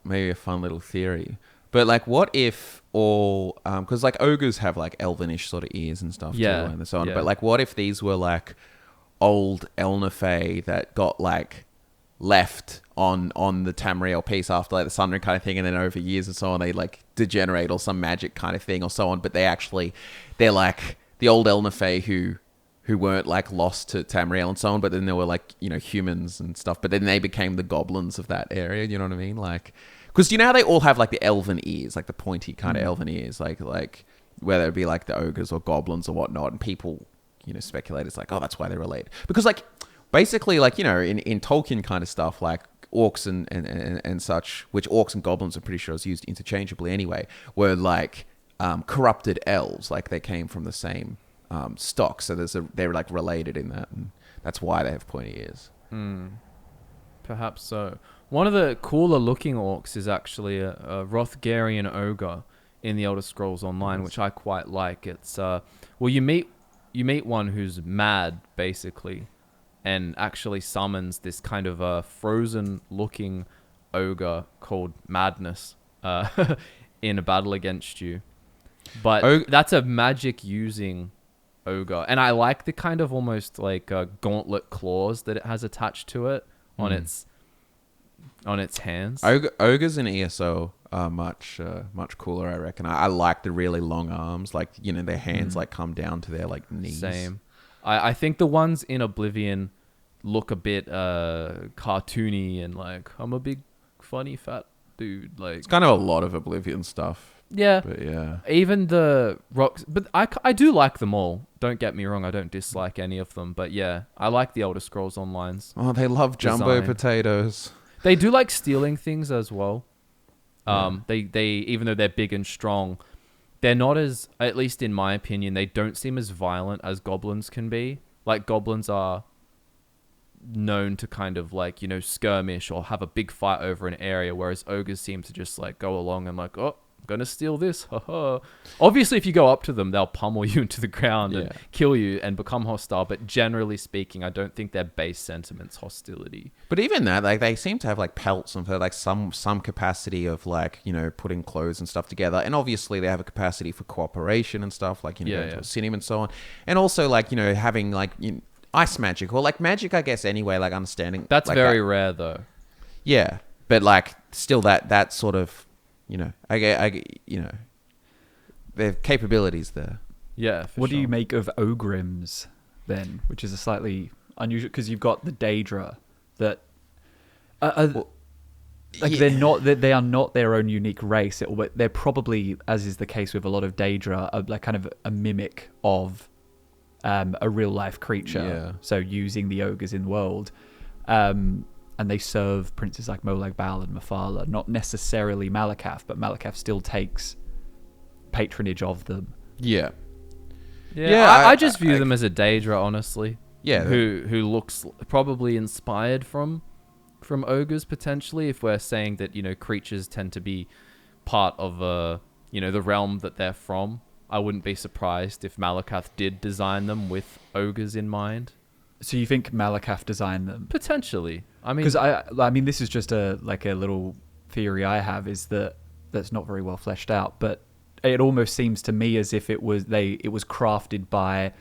maybe a fun little theory, but like, what if all because like ogres have like elvenish sort of ears and stuff too, and so on. Yeah. But like, what if these were like old Elnafey that got like left on the Tamriel piece after like the Sundering kind of thing, and then over years and so on they like degenerate or some magic kind of thing or so on, but they're like the old Elnafey who weren't like lost to Tamriel and so on, but then there were like, you know, humans and stuff, but then they became the goblins of that area, you know what I mean? Like, because you know how they all have like the elven ears, like the pointy kind of elven ears, like whether it be like the ogres or goblins or whatnot, and people, you know, speculate it's like, oh, that's why they're related. Because like, basically, like, you know, in Tolkien kind of stuff, like orcs and such, which orcs and goblins I'm pretty sure is used interchangeably anyway, were like corrupted elves, like they came from the same stock, so they're like related in that, and that's why they have pointy ears. Perhaps so. One of the cooler looking orcs is actually a Hrothgarian ogre in the Elder Scrolls Online, which I quite like. It's you meet one who's mad basically, and actually summons this kind of a frozen-looking ogre called Madness in a battle against you. But that's a magic-using ogre. And I like the kind of almost like gauntlet claws that it has attached to it on its hands. Ogres in ESO are much cooler, I reckon. I like the really long arms, like, you know, their hands like come down to their like knees. Same. I think the ones in Oblivion look a bit cartoony and like, I'm a big funny fat dude. Like, it's kind of a lot of Oblivion stuff. Yeah. But yeah. Even the rocks, but I do like them all. Don't get me wrong, I don't dislike any of them. But yeah, I like the Elder Scrolls Online's. Oh, they love jumbo potatoes. They do like stealing things as well. They even though they're big and strong, they're not as, at least in my opinion, they don't seem as violent as goblins can be. Like, goblins are known to kind of like, you know, skirmish or have a big fight over an area, whereas ogres seem to just like go along and like, oh, I'm gonna steal this. Obviously, if you go up to them, they'll pummel you into the ground and kill you and become hostile. But generally speaking, I don't think their base sentiment's hostility. But even that, like, they seem to have like pelts and like some capacity of like, you know, putting clothes and stuff together. And obviously, they have a capacity for cooperation and stuff, like, you know, going to a cinema and so on. And also, like, you know, having like, you know, ice magic or like magic, I guess, anyway, like understanding. That's like very rare, though. Yeah, but like still that sort of, you know, I you know, their capabilities there. Yeah. What do you make of ogrims then, which is a slightly unusual, because you've got the Daedra that they are not their own unique race. They're probably, as is the case with a lot of Daedra, like kind of a mimic of a real life creature. Yeah. So using the ogres in the world, and they serve princes like Molag Bal and Mephala, not necessarily Malakath, but Malakath still takes patronage of them. Yeah. Yeah, I just view them as a Daedra, honestly. Yeah. Who looks probably inspired from ogres, potentially, if we're saying that, you know, creatures tend to be part of you know, the realm that they're from. I wouldn't be surprised if Malakath did design them with ogres in mind. So you think Malakath designed them? Potentially. I mean, because I mean, this is just a little theory I have, is that's not very well fleshed out, but it almost seems to me as if it was crafted by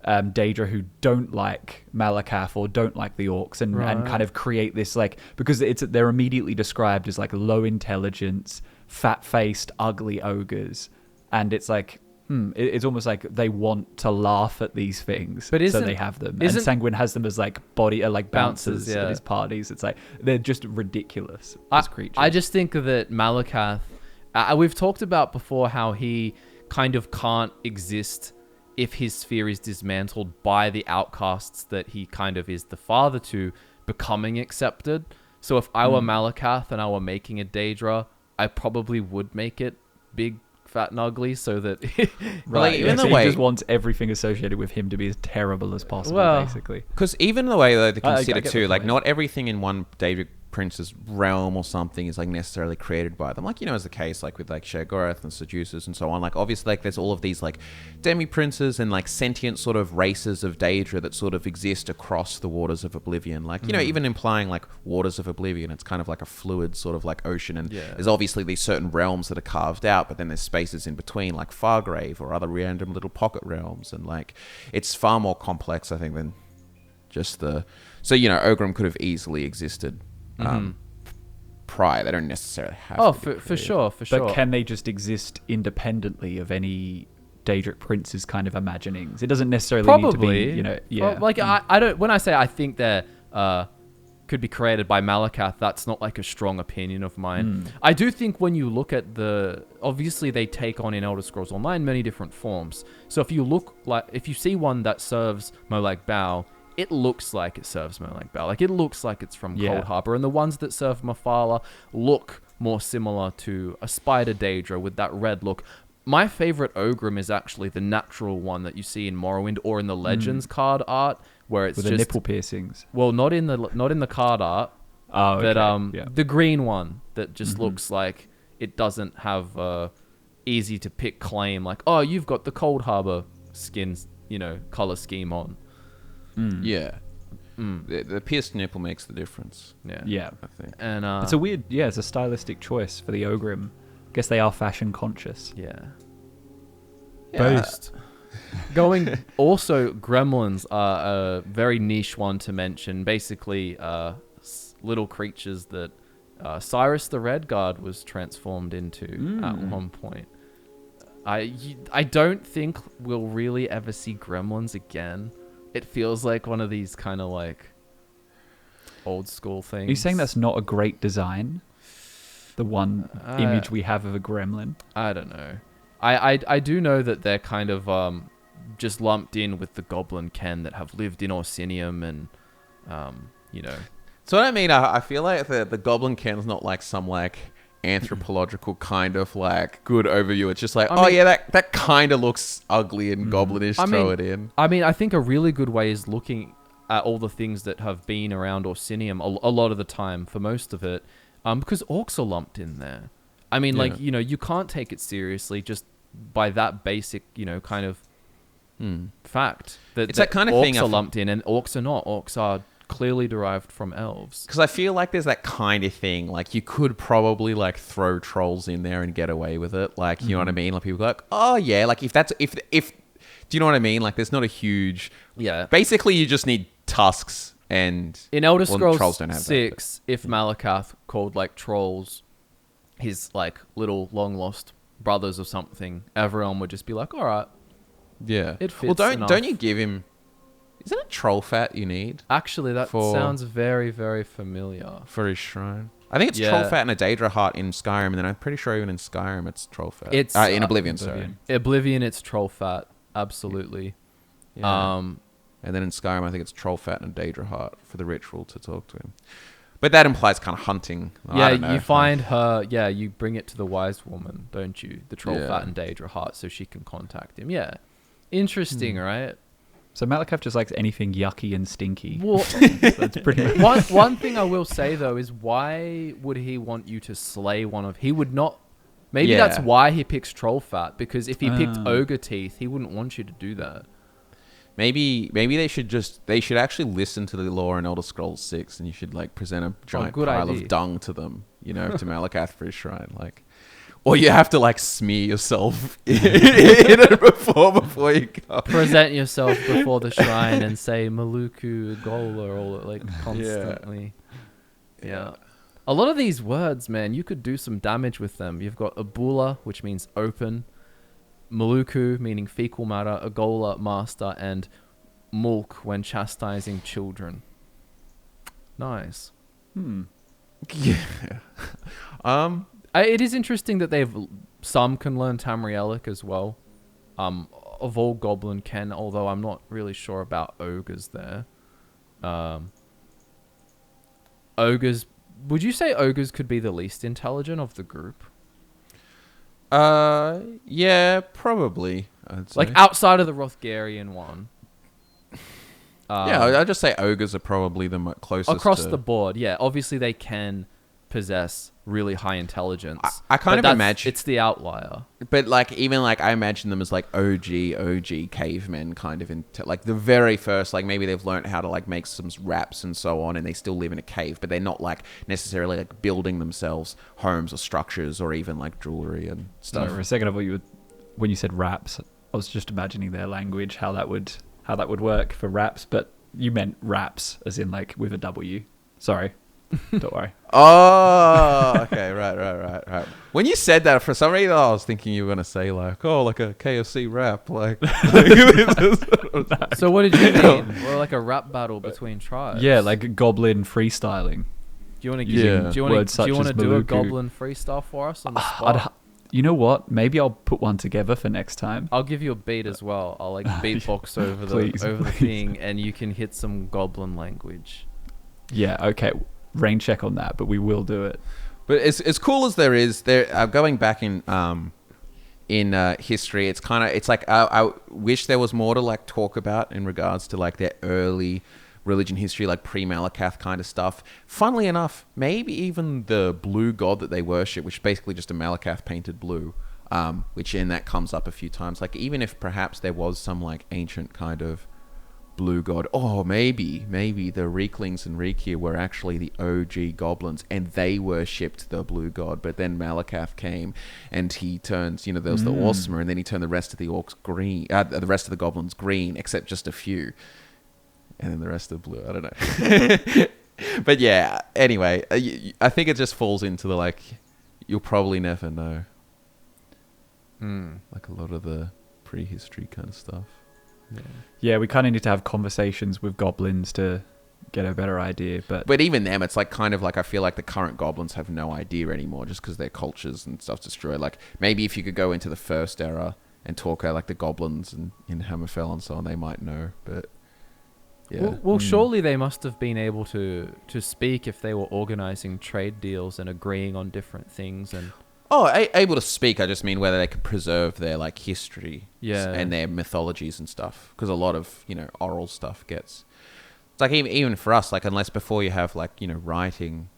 Daedra who don't like Malakath or don't like the orcs, and kind of create this, like, because they're immediately described as like low intelligence, fat-faced, ugly ogres, and it's like, it's almost like they want to laugh at these things, so they have them. And Sanguine has them as like bouncers at his parties. It's like they're just ridiculous as creatures. I just think that Malakath, we've talked about before how he kind of can't exist if his sphere is dismantled by the outcasts that he kind of is the father to becoming accepted. So if I were Malakath and I were making a Daedra, I probably would make it big, fat and ugly, so that he just wants everything associated with him to be as terrible as possible, basically. Because even the way that they consider too, like, not everything in one Daedric prince's realm or something is like necessarily created by them. Like, you know, as the case like with like Sheogorath and Seducers and so on. Like, obviously, like there's all of these like demi-princes and like sentient sort of races of Daedra that sort of exist across the waters of Oblivion. Like, you know, even implying like waters of Oblivion, it's kind of like a fluid sort of like ocean. And there's obviously these certain realms that are carved out, but then there's spaces in between like Fargrave or other random little pocket realms. And like, it's far more complex, I think, than just the... So, you know, Ogrim could have easily existed prior. They don't necessarily have to. For sure. But can they just exist independently of any Daedric prince's kind of imaginings? It doesn't necessarily need to be, you know... Yeah. Well, like, I don't... When I say I think they're... could be created by Malakath, that's not like a strong opinion of mine. I do think when you look at the... Obviously, they take on in Elder Scrolls Online many different forms. So if you see one that serves Molag Bal, it looks like it serves Molag Bal. Like, it looks like it's from Cold Harbor. And the ones that serve Mephala look more similar to a Spider Daedra with that red look. My favorite Ogrim is actually the natural one that you see in Morrowind or in the Legends card art, where it's with just the nipple piercings. Well, not in the card art, but the green one that just looks like it doesn't have a easy to pick claim. Like, oh, you've got the Cold Harbor skins, you know, color scheme on. Yeah. The pierced nipple makes the difference. Yeah. I think. And it's a weird, it's a stylistic choice for the Ogrim. I guess they are fashion conscious. Yeah. Boost. Going also, gremlins are a very niche one to mention. Basically, little creatures that Cyrus the Red Guard was transformed into at one point. I don't think we'll really ever see gremlins again. It feels like one of these kind of like old school things. Are you saying that's not a great design? The one image we have of a gremlin? I don't know. I do know that they're kind of just lumped in with the goblin-ken that have lived in Orsinium and, you know. So what I mean, I feel like the goblin-ken's not like some like anthropological kind of like good overview. It's just like, that kind of looks ugly and goblinish. Throw it in. I mean, I think a really good way is looking at all the things that have been around Orsinium a lot of the time, for most of it, because orcs are lumped in there. I mean, like, you know, you can't take it seriously just by that basic, you know, kind of fact that it's that kind of orcs thing are lumped in, and orcs are not. Orcs are clearly derived from elves. Because I feel like there's that kind of thing. Like, you could probably like throw trolls in there and get away with it. Like, you know what I mean? Like, people go like, oh yeah, like if do you know what I mean? Like, there's not a huge... Yeah. Basically, you just need tusks and... In Elder Scrolls trolls don't have 6, if Malakath called like trolls his like little long lost brothers or something, everyone would just be like, all right. Yeah. It fits Well, enough. don't you give him... Isn't it troll fat you need? Actually, that sounds very, very familiar. For his shrine. I think it's troll fat and a Daedra heart in Skyrim, and then I'm pretty sure even in Skyrim it's troll fat. It's in Oblivion, sorry. Oblivion, it's troll fat. Absolutely. Yeah. And then in Skyrim, I think it's troll fat and a Daedra heart for the ritual to talk to him. But that implies kind of hunting. Yeah, you find her... Yeah, you bring it to the wise woman, don't you? The troll fat and Daedra heart, so she can contact him. Yeah. Interesting, right? So Malakath just likes anything yucky and stinky. Well, that's pretty much... One thing I will say, though, is why would he want you to slay one of... He would not... Maybe that's why he picks troll fat, because if he picked ogre teeth, he wouldn't want you to do that. Maybe they should actually listen to the lore in Elder Scrolls 6, and you should like present a giant pile of dung to them, you know, to Malakath for his shrine, like, or you have to like smear yourself in it before you go. Present yourself before the shrine and say Maluku Gola all like constantly. Yeah. A lot of these words, man, you could do some damage with them. You've got Abula, which means open. Maluku, meaning fecal matter, Agola, master, and Mulk when chastising children. Nice. Yeah. It is interesting that some can learn Tamrielic as well. Of all goblin-ken, although I'm not really sure about ogres there. Ogres, would you say ogres could be the least intelligent of the group? Yeah, probably. I'd say. Like outside of the Rothgarian one. I'd just say ogres are probably the closest across to... the board. Yeah, obviously they can possess really high intelligence. I kind but of imagine it's the outlier. But like even like I imagine them as like OG cavemen kind of like the very first, like maybe they've learned how to like make some wraps and so on, and they still live in a cave, but they're not like necessarily like building themselves homes or structures or even like jewelry and stuff. For a second, I thought when you said raps, I was just imagining their language, how that would work for raps, but you meant raps as in like with a W. Sorry. Don't worry. Oh, okay, right. When you said that, for some reason, I was thinking you were gonna say like, oh, like a KFC rap, like. So what did you mean? Well, like a rap battle between tribes. Yeah, like goblin freestyling. Do you want to Yeah. do you want to do a goblin freestyle for us on the spot? You know what? Maybe I'll put one together for next time. I'll give you a beat as well. I'll like beatbox over Please, the thing, and you can hit some goblin language. Yeah, okay. Rain check on that, but we will do it. But as cool as there is, going back in history, it's like I wish there was more to like talk about in regards to like their early religion history, like pre-Malakath kind of stuff. Funnily enough, maybe even the blue god that they worship, which is basically just a Malakath painted blue, that comes up a few times. Like even if perhaps there was some like ancient kind of blue god, maybe the rieklings and Riekia were actually the OG goblins and they worshipped the blue god, but then Malakath came and he turns, there was the Orsimer, and then he turned the rest of the orcs green, the rest of the goblins green, except just a few, and then the rest of blue. I don't know. But yeah, anyway, I think it just falls into the like, you'll probably never know, like a lot of the prehistory kind of stuff. Yeah, we kind of need to have conversations with goblins to get a better idea. But even them, it's like kind of like I feel like the current goblins have no idea anymore just because their cultures and stuff's destroyed. Like maybe if you could go into the first era and talk like the goblins in Hammerfell and so on, they might know. But yeah. Well, surely they must have been able to speak if they were organizing trade deals and agreeing on different things and... Able to speak. I just mean whether they could preserve their like history, and their mythologies and stuff. Because a lot of oral stuff gets. It's like even for us, like unless before you have like writing,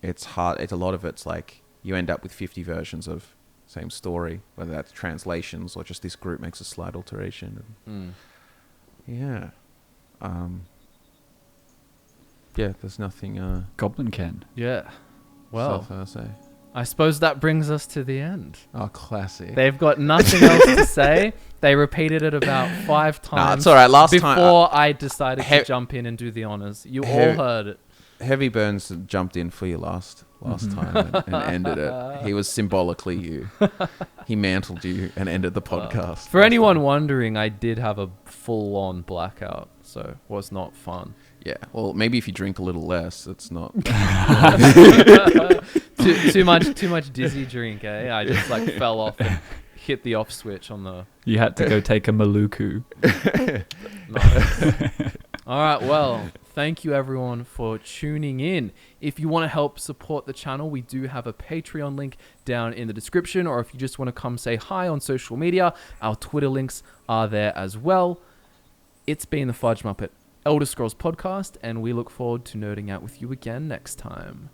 it's hard. It's a lot of it's like you end up with 50 versions of same story, whether that's translations or just this group makes a slight alteration. Yeah. Yeah. There's nothing. goblin-ken. Yeah. Well, I say. I suppose that brings us to the end. Oh, classic. They've got nothing else to say. They repeated it about 5 times. Nah, it's all right. Before I decided to jump in and do the honors. You all heard it. Heavy Burns jumped in for you last time and ended it. He was symbolically you. He mantled you and ended the podcast. For anyone wondering, I did have a full-on blackout, so it was not fun. Yeah, well, maybe if you drink a little less, it's not. too much dizzy drink, eh? I just like fell off and hit the off switch on the... You had to go take a Maluku. Nice. All right, well, thank you everyone for tuning in. If you want to help support the channel, we do have a Patreon link down in the description, or if you just want to come say hi on social media, our Twitter links are there as well. It's been the FudgeMuppet Elder Scrolls podcast, and we look forward to nerding out with you again next time.